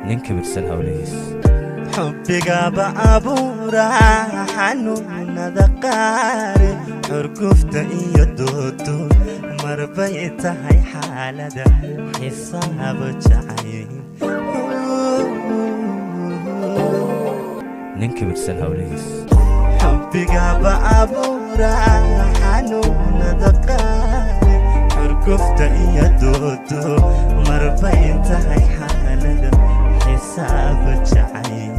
ninka birsan hawlihiis xubbiga baabuura xanuunada qaare xurgufta iyo doodo marbay tahay xaalada xisaab jacayl ninka birsan hawlihiis xubbiga baabuura xanuunada qaare xurgufta iyo doodo marbay tahay xaalada xisaab jacayl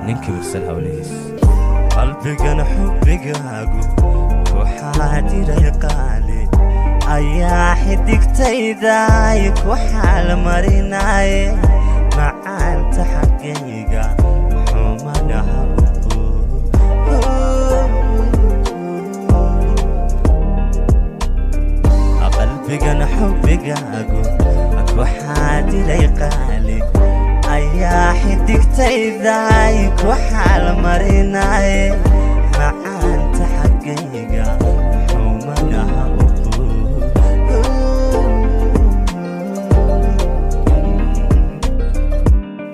ninka birsan hawlihiis qalbigana xubbigaagu ku xaadiray qaali ayaa xidigtayday ku xaal marinaye macaanta xaggayga xumanaha qalbigana xubbigaagu ku xaadiray qaali ayaa xidigtayday ku xaal marinaye macaanta xaggayga xumanaha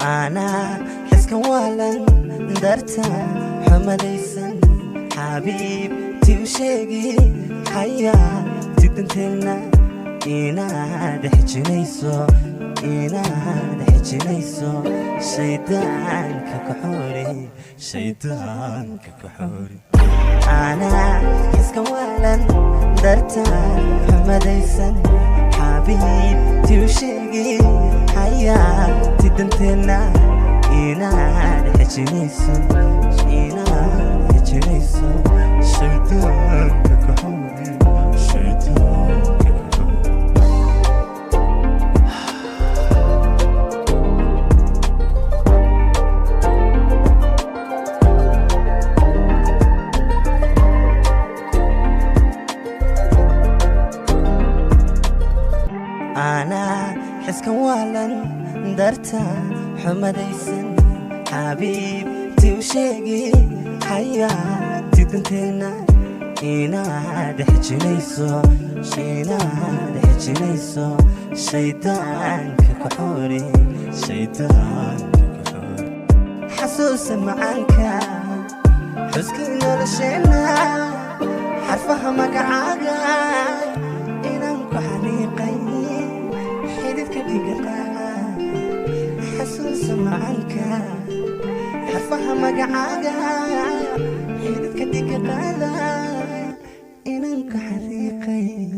أنا حسك ولن درتا حمديسن حبيبتي وشيقي حياتي تنتلنا إنا دحجنيسو إنا دحجنيسو شيطان ككحوري شيطان ككحوري أنا حسك ولن درتا حمديسن حبيبتي وشيقي حياتي تنتلنا إنا دحجنيسو إنا دحجنيسو شيطان ككحوري شيطان أنا حسك ولن درتا حمديسن حبيبتي وشيقي حياتي تنتلنا إنا دحجنيسو إنا دحجنيسو شيطان ككحوري شيطان ككحوري حسوس معانك حسكي نولشينا حرفها مقعاقا إنانكو حريقي حيدتك بيقرقا حسوس معانك حرفها مقعاقا حيدتك بيقرقا إنانكو حريقي